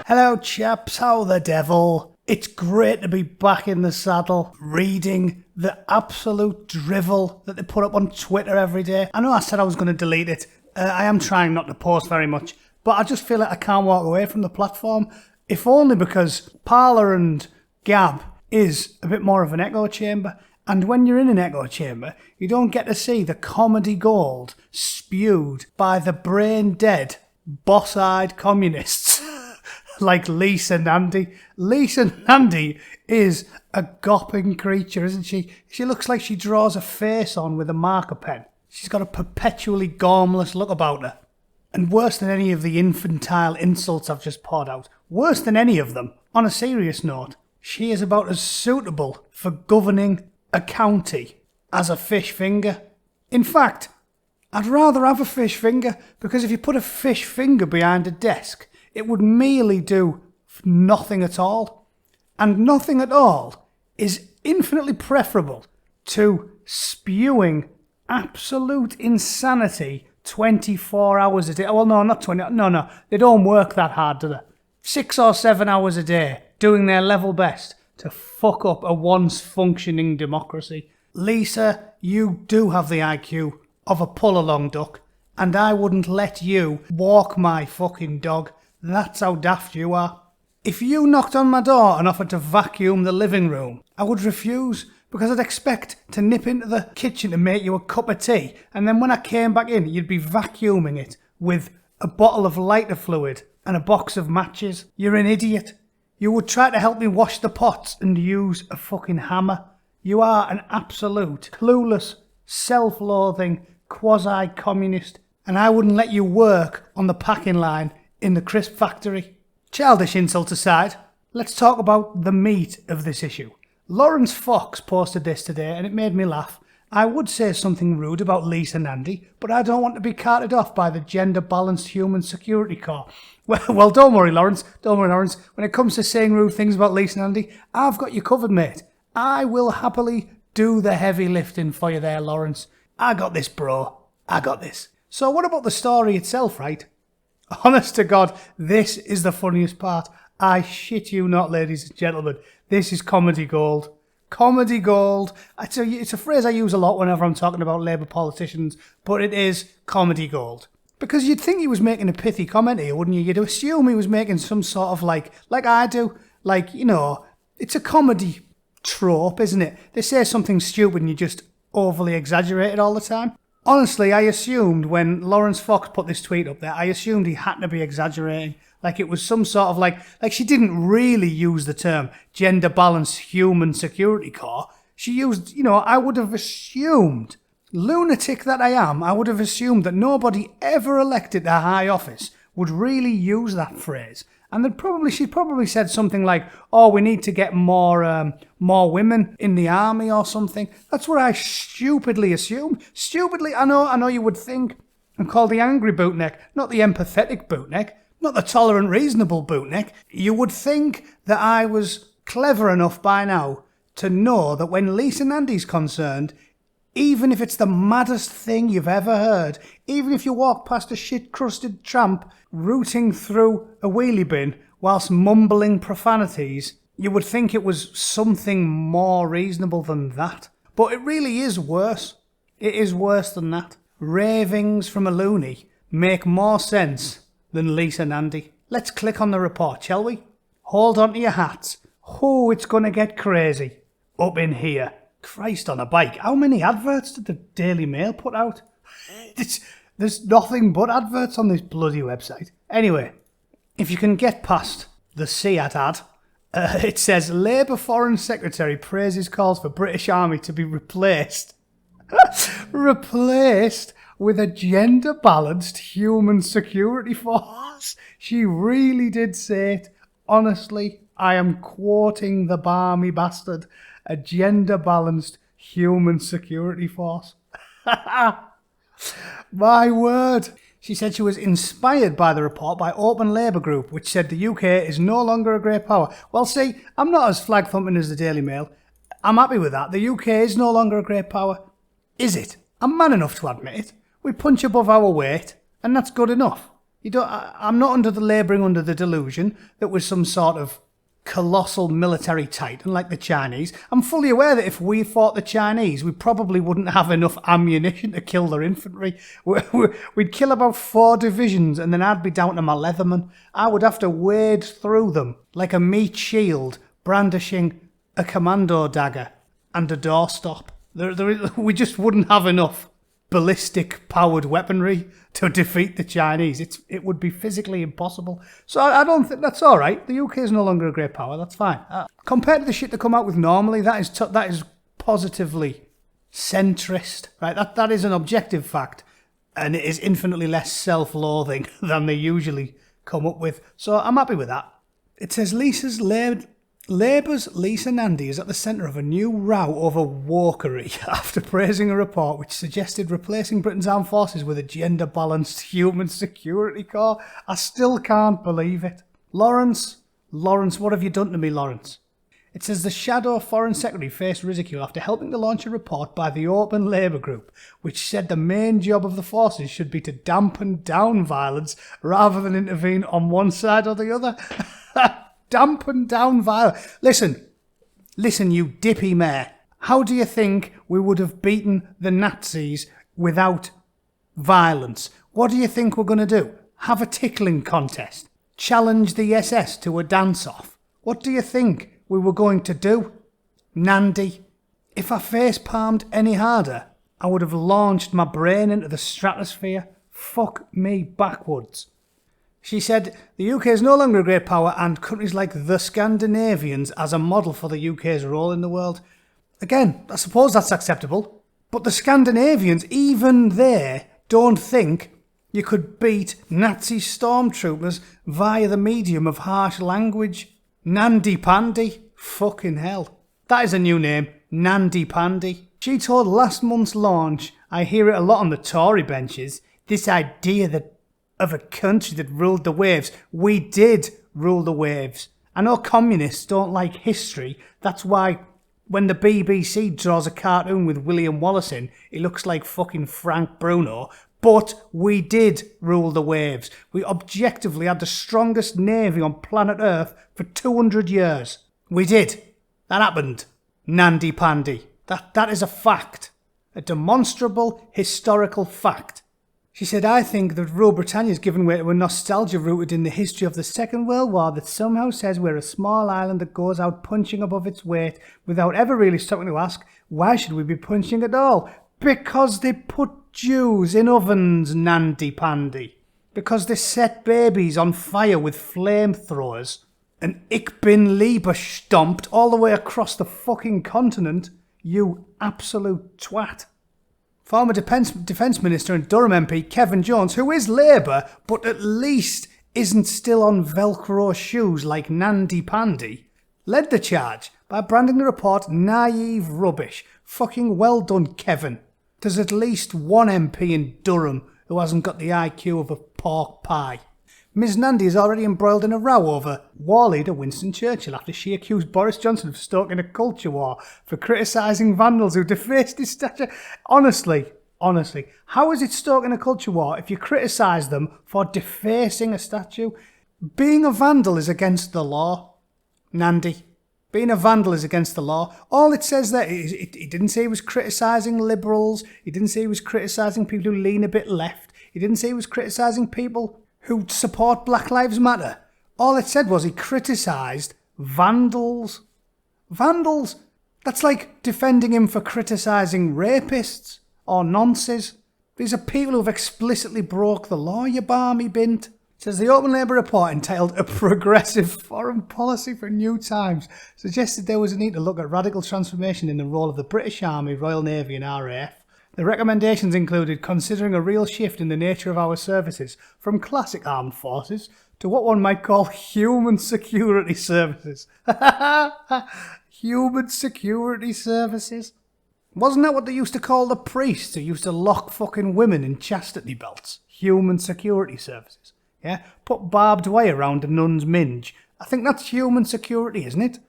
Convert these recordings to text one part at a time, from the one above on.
Hello chaps, how the devil? It's great to be back in the saddle, reading the absolute drivel that they put up on Twitter every day. I know I said I was going to delete it. I am trying not to post very much, but I just feel like I can't walk away from the platform. If only because Parler and Gab is a bit more of an echo chamber. And when you're in an echo chamber, you don't get to see the comedy gold spewed by the brain-dead, boss-eyed communists like Lisa Nandy. Lisa Nandy is a gopping creature, isn't she? She looks like she draws a face on with a marker pen. She's got a perpetually gormless look about her. And worse than any of the infantile insults I've just poured out, worse than any of them, on a serious note, she is about as suitable for governing a county as a fish finger. In fact, I'd rather have a fish finger, because if you put a fish finger behind a desk, it would merely do nothing at all. And nothing at all is infinitely preferable to spewing absolute insanity 24 hours a day. Well, no, not 20. No, they don't work that hard, do they? 6 or 7 hours a day, doing their level best to fuck up a once functioning democracy. Lisa, you do have the IQ of a pull-along duck, and I wouldn't let you walk my fucking dog. That's how daft you are. If you knocked on my door and offered to vacuum the living room, I would refuse, because I'd expect to nip into the kitchen to make you a cup of tea, and then when I came back in, you'd be vacuuming it with a bottle of lighter fluid and a box of matches. You're an idiot. You would try to help me wash the pots and use a fucking hammer. You are an absolute, clueless, self-loathing, quasi-communist, and I wouldn't let you work on the packing line in the crisp factory. Childish insult aside, let's talk about the meat of this issue. Lawrence Fox posted this today and it made me laugh. I would say something rude about Lisa Nandy, but I don't want to be carted off by the gender-balanced Human Security Corps. Well, don't worry, Lawrence. When it comes to saying rude things about Lisa Nandy, I've got you covered, mate. I will happily do the heavy lifting for you there, Lawrence. I got this, bro. I got this. So what about the story itself, right? Honest to God, this is the funniest part. I shit you not, ladies and gentlemen. This is comedy gold. Comedy gold. It's a phrase I use a lot whenever I'm talking about Labour politicians, but it is comedy gold. Because you'd think he was making a pithy comment here, wouldn't you? You'd assume he was making some sort of like I do. Like, you know, it's a comedy trope, isn't it? They say something stupid and you just overly exaggerate it all the time. Honestly, I assumed when Lawrence Fox put this tweet up there, I assumed he had to be exaggerating. Like it was some sort of like she didn't really use the term gender-balanced Human Security Corps. She used, I would have assumed, lunatic that I am, I would have assumed that nobody ever elected to high office would really use that phrase. And she probably said something like, oh, we need to get more women in the army or something. That's what I stupidly assumed. Stupidly, I know you would think. I'm called the angry Bootneck, not the empathetic Bootneck, not the tolerant, reasonable Bootneck. You would think that I was clever enough by now to know that when Lisa Nandy's concerned, even if it's the maddest thing you've ever heard, even if you walk past a shit-crusted tramp rooting through a wheelie bin whilst mumbling profanities, you would think it was something more reasonable than that. But it really is worse. It is worse than that. Ravings from a loony make more sense than Lisa Nandy. Let's click on the report, shall we? Hold on to your hats. Oh, it's going to get crazy. Up in here. Christ on a bike. How many adverts did the Daily Mail put out? There's nothing but adverts on this bloody website. Anyway, if you can get past the SEAT ad, it says Labour Foreign Secretary praises calls for British Army to be replaced. Replaced with a gender-balanced Human Security Force. She really did say it. Honestly, I am quoting the barmy bastard. A gender-balanced Human Security Force. My word. She said she was inspired by the report by Open Labour Group, which said the UK is no longer a great power. Well, see, I'm not as flag-thumping as the Daily Mail. I'm happy with that. The UK is no longer a great power. Is it? I'm man enough to admit it. We punch above our weight, and that's good enough. I'm not labouring under the delusion that we're some sort of colossal military titan like the Chinese. I'm fully aware that if we fought the Chinese, we probably wouldn't have enough ammunition to kill their infantry. We'd kill about 4 divisions and then I'd be down to my Leatherman. I would have to wade through them like a meat shield, brandishing a commando dagger and a doorstop. We just wouldn't have enough ballistic powered weaponry to defeat the Chinese. It would be physically impossible. So I don't think that's all right. The UK is no longer a great power. That's fine. Compared to the shit they come out with normally, that is positively centrist, right? That is an objective fact, and it is infinitely less self-loathing than they usually come up with. So I'm happy with that. It says Labour's Lisa Nandy is at the centre of a new row over wokery after praising a report which suggested replacing Britain's armed forces with a gender-balanced human security corps. I still can't believe it. Lawrence, what have you done to me, Lawrence? It says the shadow Foreign Secretary faced ridicule after helping to launch a report by the Open Labour Group, which said the main job of the forces should be to dampen down violence rather than intervene on one side or the other. Dampen down violence. Listen, you dippy mare. How do you think we would have beaten the Nazis without violence? What do you think we're going to do? Have a tickling contest? Challenge the SS to a dance-off? What do you think we were going to do? Nandy, if I face-palmed any harder, I would have launched my brain into the stratosphere. Fuck me backwards. She said the UK is no longer a great power and countries like the Scandinavians as a model for the UK's role in the world. Again, I suppose that's acceptable. But the Scandinavians, even they, don't think you could beat Nazi stormtroopers via the medium of harsh language. Nandy Pandy. Fucking hell. That is a new name. Nandy Pandy. She told last month's launch, I hear it a lot on the Tory benches, this idea that of a country that ruled the waves. We did rule the waves. I know communists don't like history. That's why when the BBC draws a cartoon with William Wallace in, it looks like fucking Frank Bruno. But we did rule the waves. We objectively had the strongest navy on planet Earth for 200 years. We did. That happened. Nandy Pandy. That is a fact. A demonstrable historical fact. She said, I think that Rule Britannia's given way to a nostalgia rooted in the history of the Second World War that somehow says we're a small island that goes out punching above its weight without ever really stopping to ask, why should we be punching at all? Because they put Jews in ovens, Nandy Pandy. Because they set babies on fire with flamethrowers. And Ich bin lieber stomped all the way across the fucking continent, you absolute twat. Former Defence Minister and Durham MP Kevin Jones, who is Labour, but at least isn't still on Velcro shoes like Nandy Pandy, led the charge by branding the report naive rubbish. Fucking well done, Kevin. There's at least one MP in Durham who hasn't got the IQ of a pork pie. Ms Nandy is already embroiled in a row over war leader Winston Churchill after she accused Boris Johnson of stoking a culture war for criticising vandals who defaced his statue. Honestly, how is it stoking a culture war if you criticise them for defacing a statue? Being a vandal is against the law, Nandy. Being a vandal is against the law. All it says there is, it didn't say he was criticising liberals. He didn't say he was criticising people who lean a bit left. He didn't say he was criticising people who support Black Lives Matter. All it said was he criticised vandals. Vandals? That's like defending him for criticising rapists or nonces. These are people who've explicitly broke the law, you barmy bint. It says the Open Labour report entitled A Progressive Foreign Policy for New Times suggested there was a need to look at radical transformation in the role of the British Army, Royal Navy and RAF. The recommendations included considering a real shift in the nature of our services from classic armed forces to what one might call human security services. Human security services? Wasn't that what they used to call the priests who used to lock fucking women in chastity belts? Human security services. Yeah? Put barbed wire around a nun's minge. I think that's human security, isn't it?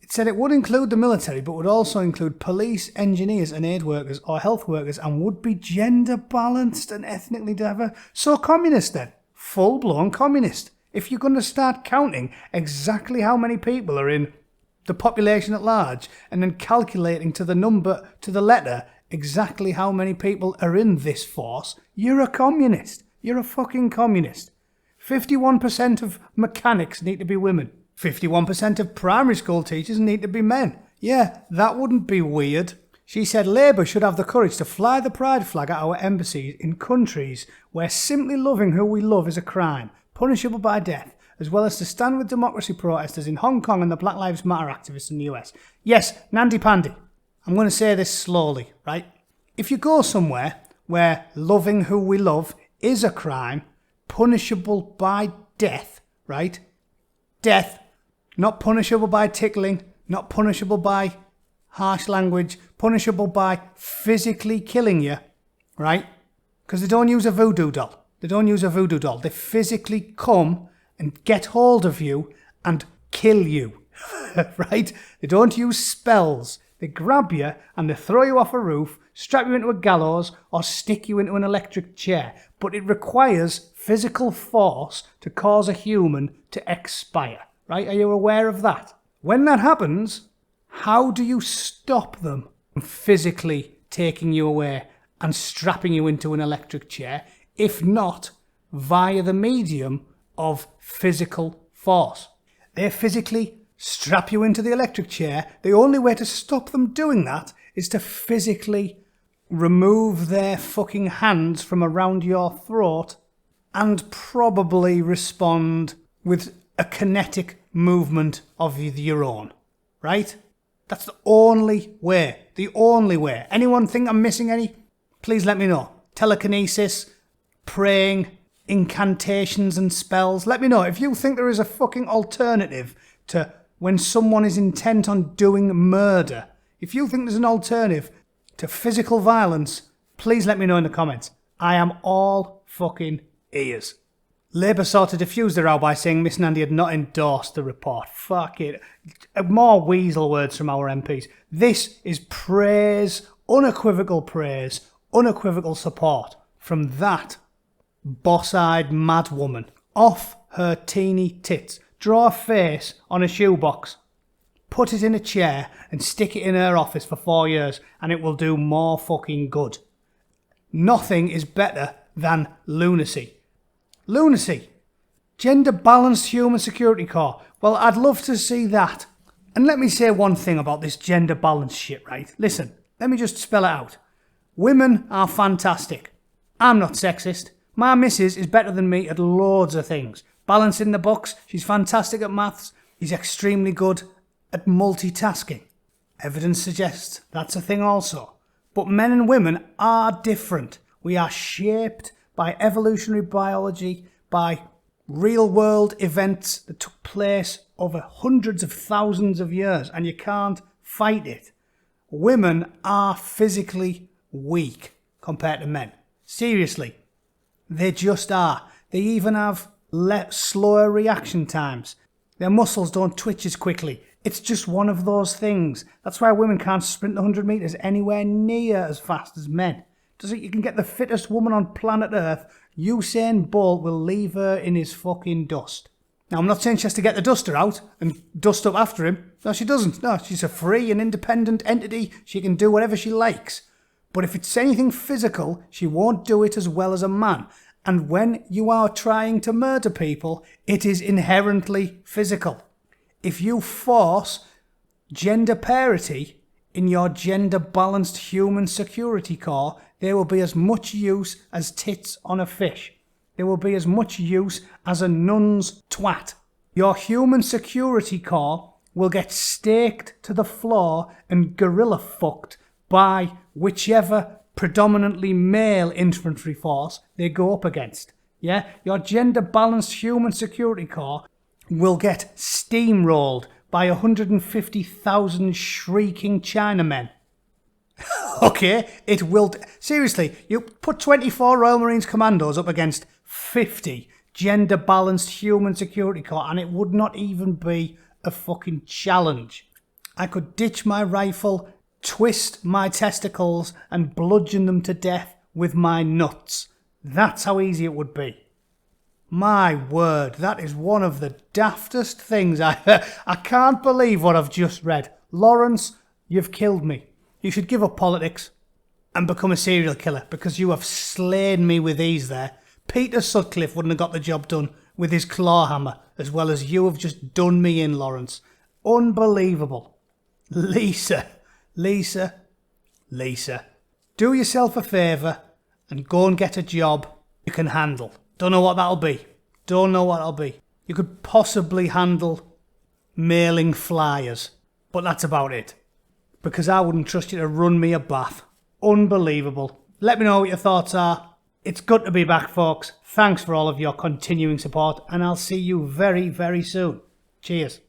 It said it would include the military, but would also include police, engineers and aid workers or health workers and would be gender balanced and ethnically diverse. So communist then. full-blown communist. If you're going to start counting exactly how many people are in the population at large and then calculating to the number, to the letter, exactly how many people are in this force, you're a communist. You're a fucking communist. 51% of mechanics need to be women. 51% of primary school teachers need to be men. Yeah, that wouldn't be weird. She said Labour should have the courage to fly the pride flag at our embassies in countries where simply loving who we love is a crime, punishable by death, as well as to stand with democracy protesters in Hong Kong and the Black Lives Matter activists in the US. Yes, Nandy Pandy. I'm going to say this slowly, right? If you go somewhere where loving who we love is a crime, punishable by death, right? Death, not punishable by tickling, not punishable by harsh language, punishable by physically killing you, right? Because they don't use a voodoo doll. They don't use a voodoo doll. They physically come and get hold of you and kill you, right? They don't use spells. They grab you and they throw you off a roof, strap you into a gallows, or stick you into an electric chair. But it requires physical force to cause a human to expire, right? Are you aware of that? When that happens, how do you stop them from physically taking you away and strapping you into an electric chair, if not via the medium of physical force? They physically strap you into the electric chair. The only way to stop them doing that is to physically remove their fucking hands from around your throat and probably respond with a kinetic movement of your own, right? That's the only way. The only way. Anyone think I'm missing any? Please let me know. Telekinesis, praying, incantations and spells. Let me know. If you think there is a fucking alternative to when someone is intent on doing murder, if you think there's an alternative to physical violence, please let me know in the comments. I am all fucking ears. Labour sought to diffuse the row by saying Miss Nandy had not endorsed the report. Fuck it. More weasel words from our MPs. This is praise, unequivocal support from that boss-eyed mad woman. Off her teeny tits. Draw a face on a shoebox. Put it in a chair and stick it in her office for 4 years and it will do more fucking good. Nothing is better than lunacy. Lunacy. Gender-balanced human security corps. Well, I'd love to see that. And let me say one thing about this gender-balanced shit, right? Listen, let me just spell it out. Women are fantastic. I'm not sexist. My missus is better than me at loads of things. Balancing the books, she's fantastic at maths. She's extremely good at multitasking. Evidence suggests that's a thing also. But men and women are different. We are shaped by evolutionary biology, by real-world events that took place over hundreds of thousands of years, and you can't fight it. Women are physically weak compared to men. Seriously. They just are. They even have slower reaction times. Their muscles don't twitch as quickly. It's just one of those things. That's why women can't sprint 100 metres anywhere near as fast as men. You can get the fittest woman on planet Earth, Usain Bolt will leave her in his fucking dust. Now, I'm not saying she has to get the duster out and dust up after him. No, she doesn't. No, she's a free and independent entity. She can do whatever she likes. But if it's anything physical, she won't do it as well as a man. And when you are trying to murder people, it is inherently physical. If you force gender parity in your gender-balanced human security corps, there will be as much use as tits on a fish. There will be as much use as a nun's twat. Your human security corps will get staked to the floor and gorilla fucked by whichever predominantly male infantry force they go up against. Yeah? Your gender-balanced human security corps will get steamrolled by 150,000 shrieking Chinamen. Okay, it will. Seriously, you put 24 Royal Marines Commandos up against 50 gender-balanced human security corps and it would not even be a fucking challenge. I could ditch my rifle, twist my testicles and bludgeon them to death with my nuts. That's how easy it would be. My word, that is one of the daftest things I can't believe what I've just read. Lawrence, you've killed me. You should give up politics and become a serial killer, because you have slain me with ease there. Peter Sutcliffe wouldn't have got the job done with his claw hammer as well as you have just done me in, Lawrence. Unbelievable. Lisa, do yourself a favour and go and get a job you can handle. Don't know what that'll be. You could possibly handle mailing flyers, but that's about it. Because I wouldn't trust you to run me a bath. Unbelievable. Let me know what your thoughts are. It's good to be back, folks. Thanks for all of your continuing support, and I'll see you very, very soon. Cheers.